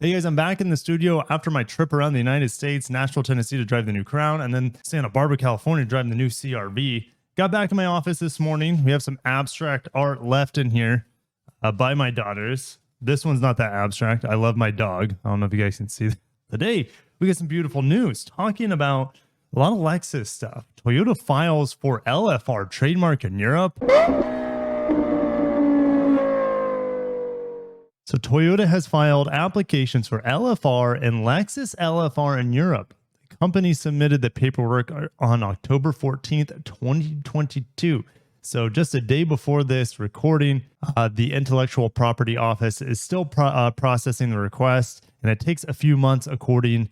Hey guys, I'm back in the studio after my trip around the United States, Nashville, Tennessee to drive the new Crown, and then Santa Barbara, California to drive the new CRV. Got back to my office this morning. We have some abstract art left in here by my daughters. This one's not that abstract. I love my dog. I don't know if you guys can see that. Today, we got some beautiful news talking about a lot of Lexus stuff. Toyota files for LFR trademark in Europe. So Toyota has filed applications for LFR and Lexus LFR in Europe. The company submitted the paperwork on October 14th, 2022. So just a day before this recording, the Intellectual Property Office is still processing the request, and it takes a few months according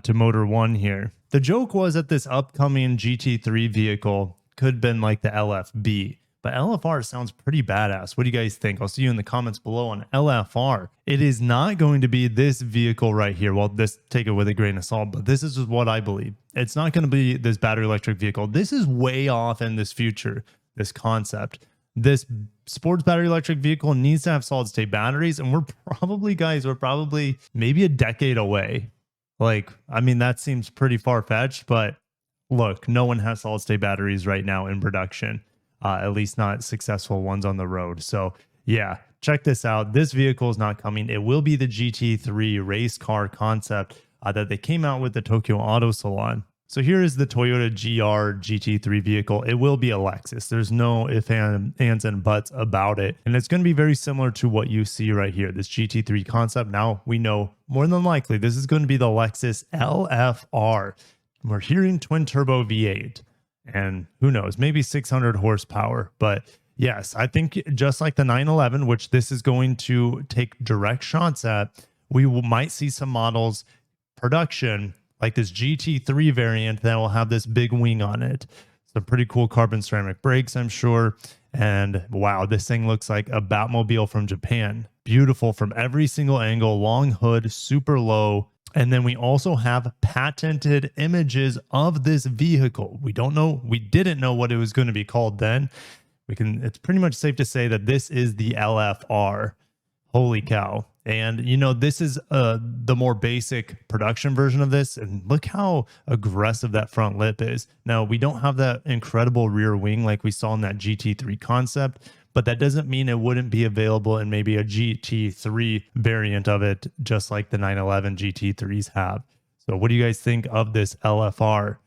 to Motor One here. The joke was that this upcoming GT3 vehicle could have been like the LFB. But LFR sounds pretty badass. What do you guys think? I'll see you in the comments below on LFR. It is not going to be this vehicle right here. Well, take it with a grain of salt, but this is just what I believe. It's not going to be this battery electric vehicle. This is way off in this future, this concept. This sports battery electric vehicle needs to have solid state batteries, and we're probably maybe a decade away. That seems pretty far-fetched, but look, no one has solid state batteries right now in production. At least not successful ones on the road. So yeah, check this out. This vehicle is not coming. It will be the GT3 race car concept that they came out with the Tokyo Auto Salon. So here is the Toyota GR GT3 vehicle. It will be a Lexus. There's no ifs, ands, and buts about it. And it's going to be very similar to what you see right here, this GT3 concept. Now we know more than likely this is going to be the Lexus LFR. We're hearing twin turbo V8. And who knows, maybe 600 horsepower. But yes, I think just like the 911, which this is going to take direct shots at, we might see some models production like this GT3 variant that will have this big wing on it. Some pretty cool carbon ceramic brakes, I'm sure. And wow, this thing looks like a Batmobile from Japan. Beautiful from every single angle, long hood, super low. And then we also have patented images of this vehicle. We didn't know what it was going to be called then. It's pretty much safe to say that this is the LFR. Holy cow. And this is the more basic production version of this. And look how aggressive that front lip is. Now, we don't have that incredible rear wing like we saw in that GT3 concept, but that doesn't mean it wouldn't be available in maybe a GT3 variant of it, just like the 911 GT3s have. So what do you guys think of this LFR?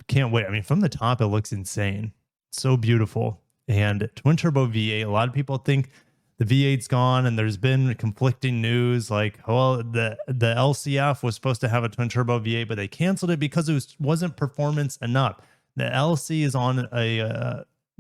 Can't wait. I mean, from the top, it looks insane. So beautiful. And twin turbo V8, a lot of people think the V8's gone, and there's been conflicting news like, well, the LCF was supposed to have a twin turbo V8, but they canceled it because it wasn't performance enough. The LC is on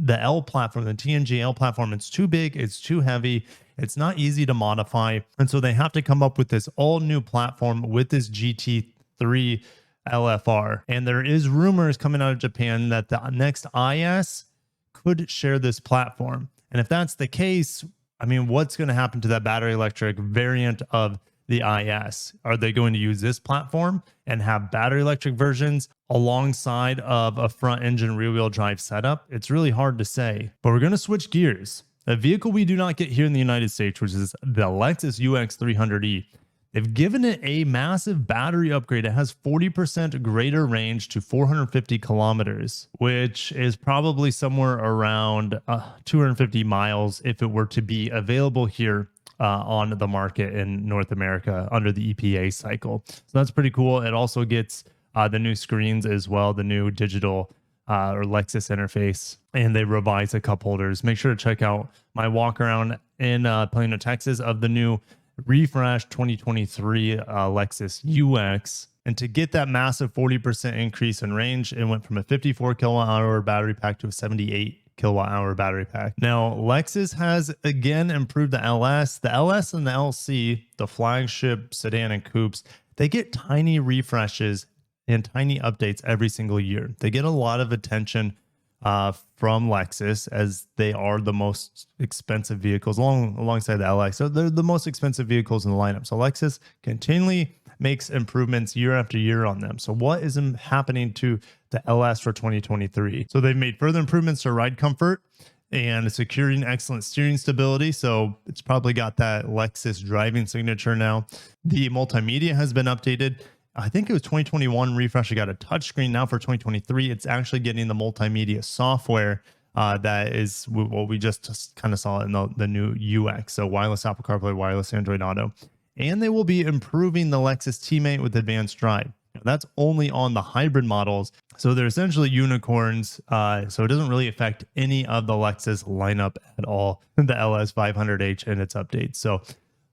the L platform, the TNG L platform. It's too big, it's too heavy, it's not easy to modify. And so they have to come up with this all new platform with this GT3 LFR. And there is rumors coming out of Japan that the next IS could share this platform. And if that's the case, I mean, what's going to happen to that battery electric variant of the IS? Are they going to use this platform and have battery electric versions alongside of a front engine rear wheel drive setup? It's really hard to say, but we're going to switch gears. A vehicle we do not get here in the United States, which is the Lexus UX 300E. They've given it a massive battery upgrade. It has 40% greater range to 450 kilometers, which is probably somewhere around 250 miles if it were to be available here on the market in North America under the EPA cycle. So that's pretty cool. It also gets the new screens as well, the new digital or Lexus interface, and they revise the cup holders. Make sure to check out my walk around in Plano, Texas of the new refresh 2023 Lexus UX. And to get that massive 40% increase in range, it went from a 54 kilowatt hour battery pack to a 78 kilowatt hour battery pack. Now, Lexus has again improved the LS. The LS and the LC, the flagship sedan and coupes, they get tiny refreshes and tiny updates every single year. They get a lot of attention from Lexus, as they are the most expensive vehicles alongside the LX. So they're the most expensive vehicles in the lineup. So Lexus continually makes improvements year after year on them. So what is happening to the LS for 2023? So they've made further improvements to ride comfort. and securing excellent steering stability. So it's probably got that Lexus driving signature now. The multimedia has been updated. I think it was 2021 refresh. I got a touchscreen. Now for 2023, it's actually getting the multimedia software. That is what we just kind of saw in the new UX. So wireless Apple CarPlay, wireless Android Auto. And they will be improving the Lexus Teammate with advanced drive. That's only on the hybrid models. So they're essentially unicorns. So it doesn't really affect any of the Lexus lineup at all, the LS 500H and its updates. So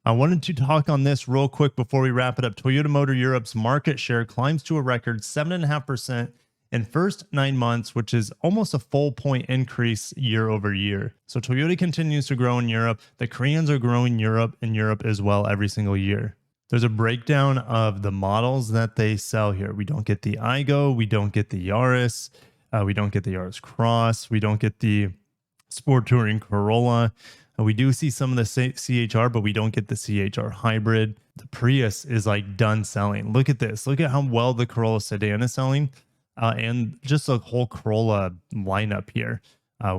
I wanted to talk on this real quick before we wrap it up. Toyota Motor Europe's market share climbs to a record 7.5% in first 9 months, which is almost a full point increase year over year. So Toyota continues to grow in Europe. The Koreans are growing in Europe as well every single year. There's a breakdown of the models that they sell here. We don't get the Igo, we don't get the Yaris, we don't get the Yaris Cross, we don't get the Sport Touring Corolla. We do see some of the CHR, but we don't get the CHR Hybrid. The Prius is like done selling. Look at this. Look at how well the Corolla sedan is selling, and just a whole Corolla lineup here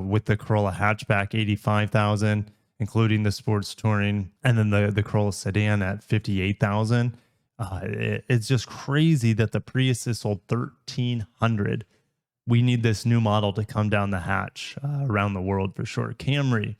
with the Corolla hatchback, 85,000. Including the sports touring, and then the Corolla sedan at 58,000. It's just crazy that the Prius is sold 1,300. We need this new model to come down the hatch around the world for sure. Camry,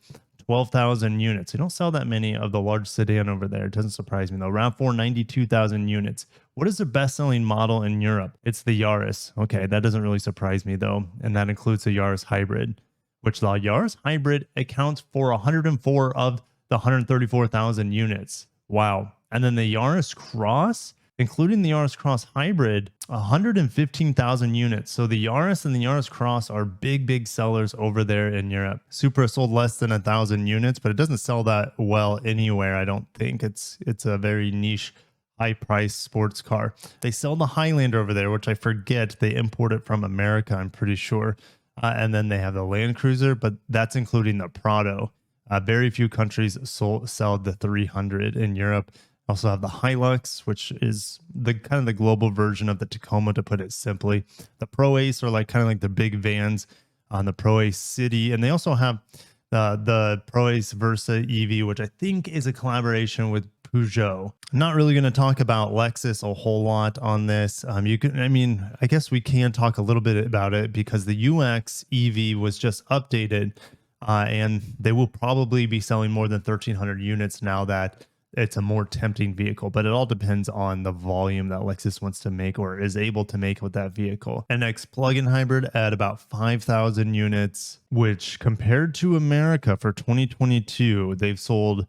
12,000 units. They don't sell that many of the large sedan over there. It doesn't surprise me though. RAV4, 92,000 units. What is the best-selling model in Europe? It's the Yaris. Okay, that doesn't really surprise me though, and that includes the Yaris Hybrid, which the Yaris Hybrid accounts for 104 of the 134,000 units. Wow. And then the Yaris Cross, including the Yaris Cross Hybrid, 115,000 units. So the Yaris and the Yaris Cross are big sellers over there in Europe. Supra sold less than 1,000 units, but it doesn't sell that well anywhere, I don't think. It's a very niche, high-priced sports car. They sell the Highlander over there, which I forget. They import it from America, I'm pretty sure. And then they have the Land Cruiser, but that's including the Prado. Very few countries sell the 300 in Europe. Also have the Hilux, which is the kind of the global version of the Tacoma, to put it simply. The Pro Ace are like kind of like the big vans on the Pro Ace City, and they also have the Pro Ace Versa EV, which I think is a collaboration with Peugeot. I'm not really going to talk about Lexus a whole lot on this. I guess we can talk a little bit about it because the UX EV was just updated, and they will probably be selling more than 1,300 units now that it's a more tempting vehicle, but it all depends on the volume that Lexus wants to make or is able to make with that vehicle. NX plug-in hybrid at about 5,000 units, which compared to America for 2022, they've sold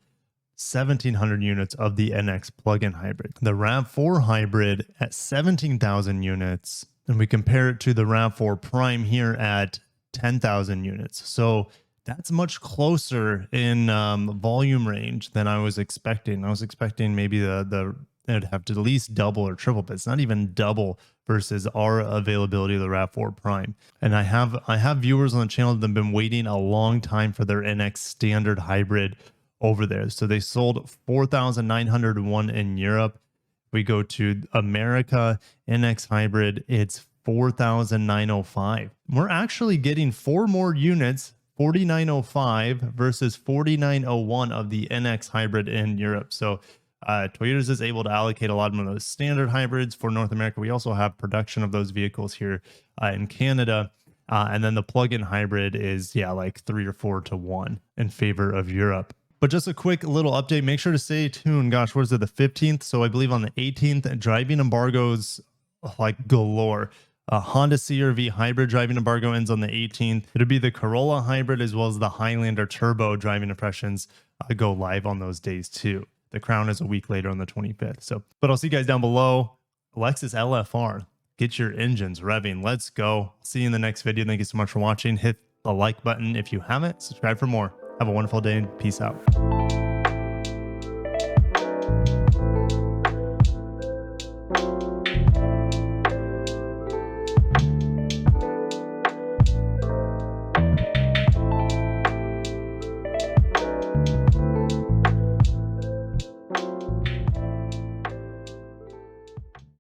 1,700 units of the NX plug-in hybrid. The RAV4 hybrid at 17,000 units, and we compare it to the RAV4 Prime here at 10,000 units. So that's much closer in volume range than I was expecting. I was expecting maybe it'd have to at least double or triple, but it's not even double versus our availability of the RAV4 Prime. And I have viewers on the channel that have been waiting a long time for their NX standard hybrid over there. So they sold 4,901 in Europe. We go to America, NX hybrid, it's 4,905. We're actually getting 4 more units, 4,905 versus 4,901 of the NX hybrid in Europe. So Toyota's is able to allocate a lot of those standard hybrids for North America. We also have production of those vehicles here in Canada. And then the plug-in hybrid is, like 3 or 4 to 1 in favor of Europe. But just a quick little update. Make sure to stay tuned. Gosh, what is it? The 15th. So I believe on the 18th, driving embargoes like galore. Honda CR-V hybrid driving embargo ends on the 18th. It'll be the Corolla hybrid as well as the Highlander turbo driving impressions go live on those days too. The Crown is a week later on the 25th. But I'll see you guys down below. Lexus LFR. Get your engines revving. Let's go. See you in the next video. Thank you so much for watching. Hit the like button if you haven't. Subscribe for more. Have a wonderful day and peace out.